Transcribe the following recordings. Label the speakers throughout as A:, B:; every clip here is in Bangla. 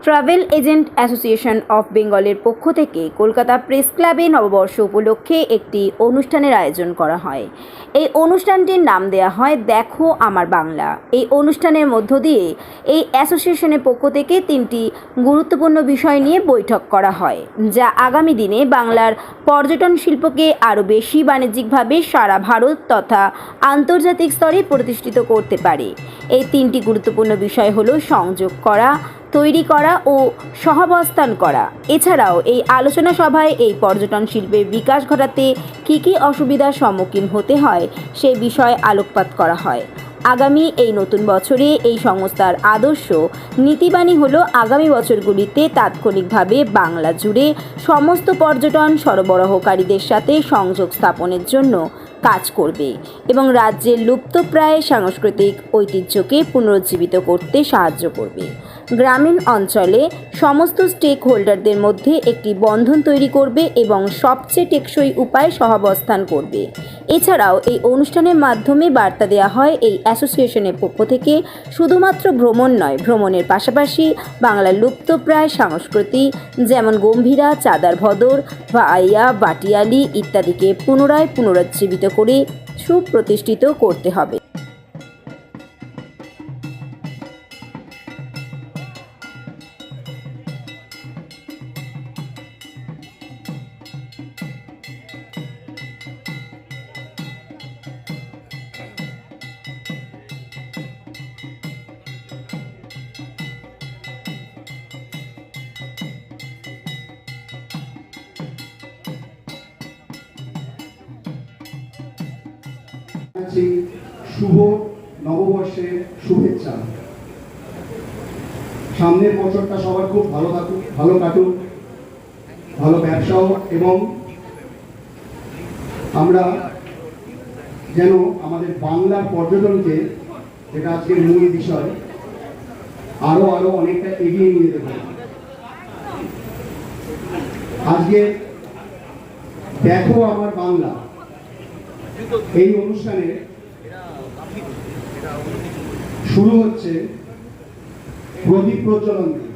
A: ট্রাভেল এজেন্ট অ্যাসোসিয়েশন অফ বেঙ্গলের পক্ষ থেকে কলকাতা প্রেস ক্লাবে নববর্ষ উপলক্ষে একটি অনুষ্ঠানের আয়োজন করা হয়। এই অনুষ্ঠানটির নাম দেওয়া হয় দেখো আমার বাংলা। এই অনুষ্ঠানের মধ্য দিয়ে এই অ্যাসোসিয়েশনের পক্ষ থেকে 3টি গুরুত্বপূর্ণ বিষয় নিয়ে বৈঠক করা হয়, যা আগামী দিনে বাংলার পর্যটন শিল্পকে আরও বেশি বাণিজ্যিকভাবে সারা ভারত তথা আন্তর্জাতিক স্তরে প্রতিষ্ঠিত করতে পারে। এই 3টি গুরুত্বপূর্ণ বিষয় হলো সংযোগ করা, তৈরি করা ও সহাবস্থান করা। এছাড়াও এই আলোচনা সভায় এই পর্যটন শিল্পের বিকাশ ঘটাতে কী কী অসুবিধার সম্মুখীন হতে হয় সেই বিষয়ে আলোকপাত করা হয়। আগামী এই নতুন বছরে এই সংস্থার আদর্শ নীতিবাণী হলো আগামী বছরগুলিতে তাৎক্ষণিকভাবে বাংলা জুড়ে সমস্ত পর্যটন সরবরাহকারীদের সাথে সংযোগ স্থাপনের জন্য কাজ করবে এবং রাজ্যের লুপ্তপ্রায় সাংস্কৃতিক ঐতিহ্যকে পুনরুজ্জীবিত করতে সাহায্য করবে। গ্রামীণ অঞ্চলে সমস্ত স্টেক হোল্ডারদের মধ্যে একটি বন্ধন তৈরি করবে এবং সবচেয়ে টেকসই উপায়ে সহাবস্থান করবে। এছাড়াও এই অনুষ্ঠানের মাধ্যমে বার্তা দেওয়া হয় এই অ্যাসোসিয়েশনের পক্ষ থেকে শুধুমাত্র ভ্রমণ নয়, ভ্রমণের পাশাপাশি বাংলার লুপ্তপ্রায় সংস্কৃতি যেমন গম্ভীরা, চাদার ভদর, ভাইয়া, বাটিয়ালি ইত্যাদিকে পুনরুজ্জীবিত করে সুপ্রতিষ্ঠিত করতে হবে।
B: শুভ নববর্ষের শুভেচ্ছা। সামনের বছরটা সবার খুব ভালো থাকুক, ভালো কাটুক, ভালো ব্যবসাও, এবং আমরা যেন আমাদের বাংলার পর্যটনকে, যেটা আজকের মূল বিষয়, আরো অনেকটা এগিয়ে নিয়ে যেতে পারি। আজকে দেখো আমার বাংলা এই অনুষ্ঠানে শুরু হচ্ছে প্রদীপ প্রজ্বলন দিয়ে।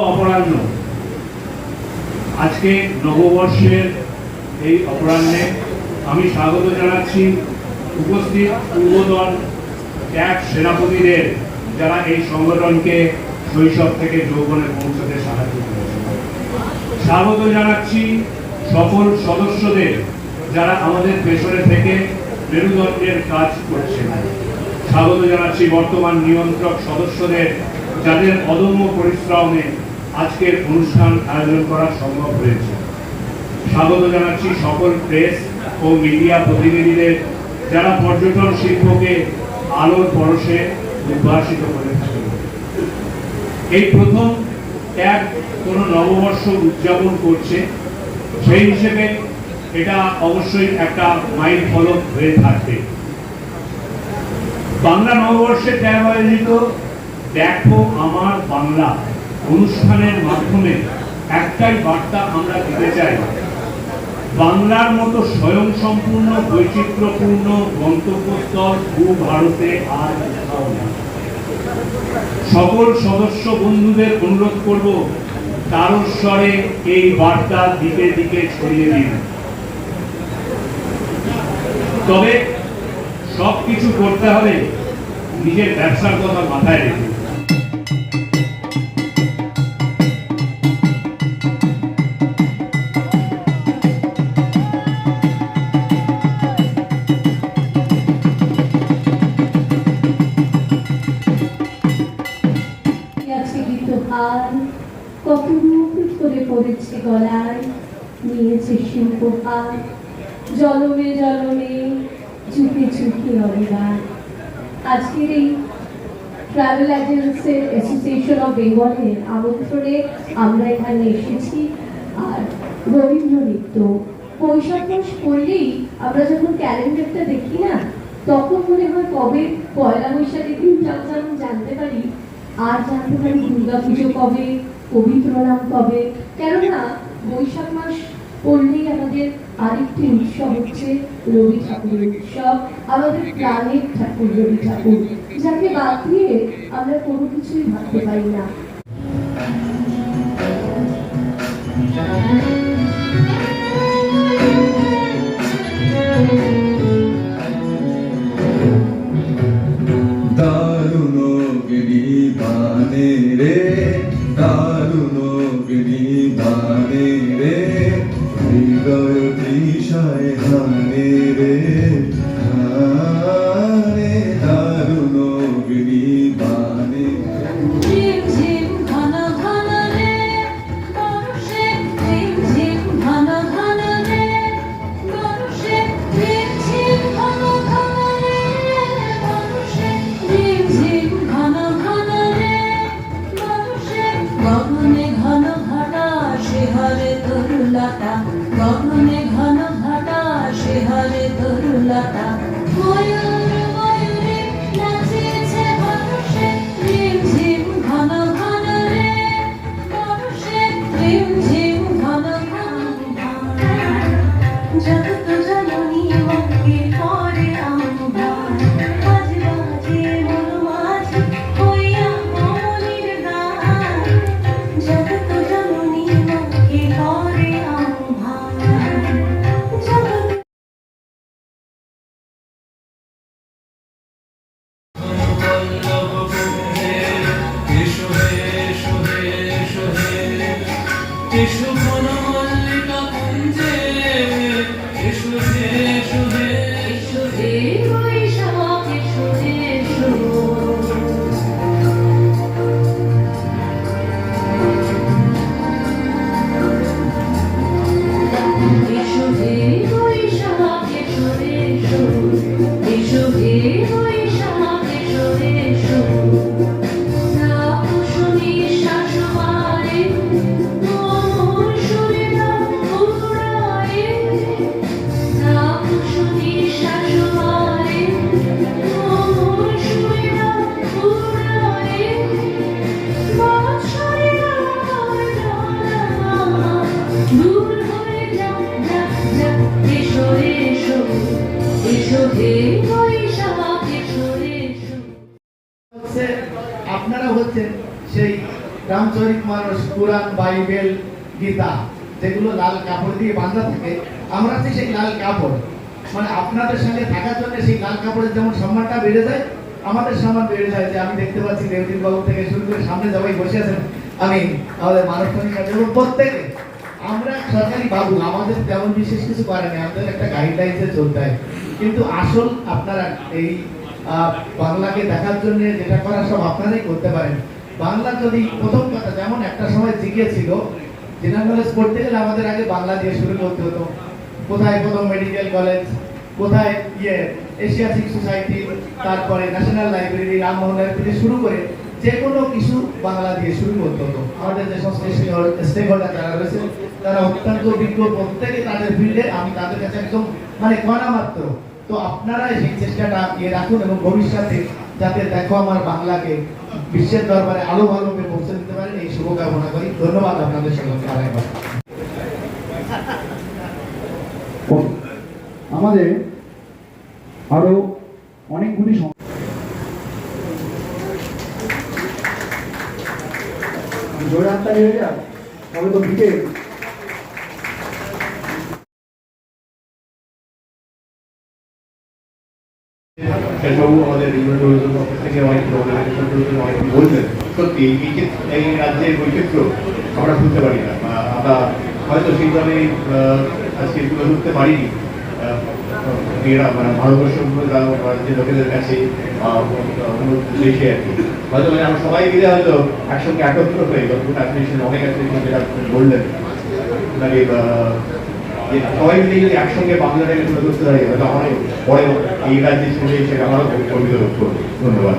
C: অপরাহ্ন, আজকে নববর্ষের এই অপরাহ্নে আমি স্বাগত জানাচ্ছি উপস্থিত পূর্বদল এক সেনাপতিদের, যারা এই সংগঠনকে শৈশব থেকে যৌবনে পৌঁছতে সাহায্য করেছে। স্বাগত জানাচ্ছি সকল সদস্যদের, যারা আমাদের পেছনে থেকে মেরুদণ্ডের কাজ করছেন। স্বাগত জানাচ্ছি বর্তমান নিয়ন্ত্রক সদস্যদের, যাদের অদম্য পরিশ্রমে আজকের অনুষ্ঠান আয়োজন করা সম্ভব হয়েছে। স্বাগত জানাচ্ছি সকল প্রেস ও মিডিয়া প্রতিনিধিদের, যারা পর্যটন শিল্পকে আলোর পরশে উদ্ভাসিত করে থাকেন। এই প্রথম কোনো নববর্ষ উদযাপন করছে, সেই হিসেবে এটা অবশ্যই একটা মাইল ফলক হয়ে থাকবে। বাংলা নববর্ষে আয়োজিত দেখো আমার বাংলা অনুষ্ঠানের মাধ্যমে একটাই বার্তা আমরা দিতে চাই, বাংলার মতো স্বয়ংসম্পূর্ণ বৈচিত্র্যপূর্ণ গন্তব্যস্থল ভারতে আর কোথাও নেই। সকল সদস্য বন্ধুদের অনুরোধ করব, তারস্বরে এই বার্তা দিকে দিকে ছড়িয়ে দিন। তবে সব কিছু করতে হবে নিজের ব্যবসার কথা মাথায় রেখে।
D: আছে গীতহার কত রূপ ধরে পড়েছে গলায়, নিয়েছে শিল্পহার জলমে জলমে চুপে চুপে অনিবার। আজকের এই ট্রাভেল এজেন্সি অ্যাসোসিয়েশন অফ বেঙ্গলের আমন্ত্রণে আমরা এখানে এসেছি। আর রবীন্দ্র নৃত্য বৈশাখ মাস পড়লেই আমরা যখন ক্যালেন্ডারটা দেখি না, তখন মনে হয় কবে পয়লা বৈশাখের দিনটা যেমন জানতে পারি, আর জানতে পারি দুর্গা পুজো কবে, পবিত্র নাম কবে। কেননা বৈশাখ মাস পড়লেই আমাদের আরেকটি উৎসব হচ্ছে রবি ঠাকুরের উৎসব, আমাদের প্রাণের ঠাকুর রবি ঠাকুর, যাকে বাদ দিয়ে আমরা কোনো কিছুই ভাবতে পারি না।
E: দারুণগিরি বানে রে, দারুণগিরি বানে রে, হৃদয় দিশায় ধানে রে, ধানে দারুণগিরি বানে।
D: ঝিম ঝিম ঘন ঘন রে বর্ষে, ঝিম ঝিম ঘন ঘন রে বর্ষে, ঝিম ঝিম ঘন ঘন রে বর্ষে, ঝিম ঝিম ঘন ঘন রে বর্ষে। গগনে ঘন ঘটা শিহরে তরুলতা, গগনে ঘন ঘটা শিহরে তরুলতা। ময়ূর ময়ূরে নাচেছে বর্ষে, ঝিম ঝিম ঘন ঘন রে বর্ষে, ঝিম ঝিম ঘন ঘন। জগৎ জননী মঙ্গে পরে আহ্বান, বাজে বাজে মন মাঝে হইয়া মনের গান। জগৎ জননী মঙ্গে পরে আহ্বান, জগৎ
E: এসো হে, এসো হে, এসো হে, এসো বনমল্লিকা কুঞ্জে, এসো হে, এসো হে।
D: এসো হে বৈশাখ, এসো হে এসো। এসো হে বৈশাখ, এসো রে এসো। এসো হে বৈশাখ, এসো রে এসো। রাক্ষসী শাসবারে মোর সুরেরা উড়ায়ে, রাক্ষসী শাসবারে মোর সুরেরা উড়ায়ে। বৎসরেরা ডানা দূর হয়ে যাও, যাক যাক। এসো রে এসো, এসো হে বৈশাখ, এসো রে এসো।
B: হচ্ছে আপনারা হচ্ছেন সেই রামচরিতমানস, পুরাণ, বাইবেল, গীতা, যেগুলো লাল কাপড় দিয়ে বাঁধা থাকে। আমরা হচ্ছে সেই লাল কাপড়, মানে আপনাদের সঙ্গে থাকার জন্য সেই লাল কাপড়ের যেমন সম্মানটা বেড়ে যায়, আমাদের সম্মান বেড়ে যায়। যে আমি দেখতে পাচ্ছি দেবদীপ বাবু থেকে শুরু করে সামনে সবাই বসে আছেন, আমি আমাদের মানব কনিকা এবং প্রত্যেকে আমরা সরকারি বাবু, আমাদের তেমন বিশেষ কিছু করে না, আমাদের একটা গাইডলাইন্সে চলতে হয়। কিন্তু আসল আপনারা এই বাংলাকে দেখার জন্য যেটা করা সব আপনারাই করতে পারেন। বাংলা যদি প্রথম কথা, যেমন একটা সময় জিকে ছিল, জেনারেল নলেজ পড়তে গেলে আমাদের আগে বাংলা দিয়ে শুরু করতে হতো। কোথায় প্রথম মেডিকেল কলেজ, কোথায় এশিয়াটিক সোসাইটি, তারপরে ন্যাশনাল লাইব্রেরি, রামমোহন লাইব্রেরি শুরু করে যে কোনো কিছু বাংলা দিয়ে শুরু করতে হতো। আমাদের যে সমস্ত স্টেক হোল্ডার যারা রয়েছে তারা অত্যন্ত অভিজ্ঞ, প্রত্যেকে তাদের ফিল্ডে, আমি তাদের কাছে একদম মানে কণা মাত্র। তো আপনারা সেই চেষ্টাটা রাখুন এবং ভবিষ্যতে যাতে দেখো আমার বাংলাকে বিশ্বের দরবারে আলো ভালোভাবে পৌঁছে দিতে পারেন, এই শুভকামনা করি। ধন্যবাদ আপনাদের সঙ্গে আরেকবার। আমাদের আরো অনেকগুলি জোরে হাততালি হয়ে যাক, তবে তো ভিড়ে
F: বিকাশবাবু আমাদের রিজিওনাল ট্যুরিজম অফিস থেকে অনেক অনেক বলছেন, সত্যি এই রাজ্যের বৈচিত্র্য আমরা ভুলতে পারি না, আমরা হয়তো সেইভাবে আজকে তুলে ধরতে পারিনি মানে ভারতবর্ষ যে লোকেদের কাছে অন্য দেশে আর কি, হয়তো মানে আমরা সবাই মিলে হয়তো একসঙ্গে একত্র হয়ে অ্যাপ্লিকেশন অনেক অ্যাপ্লিকেশন যেটা বললেন মানে সবাই মিলে যদি একসঙ্গে বাংলাটাকে তুলে ধরতে পারি হয়তো অনেক পরে এই রাজ্যে চলে এসে আমারও গর্বিত বোধ করবো। ধন্যবাদ।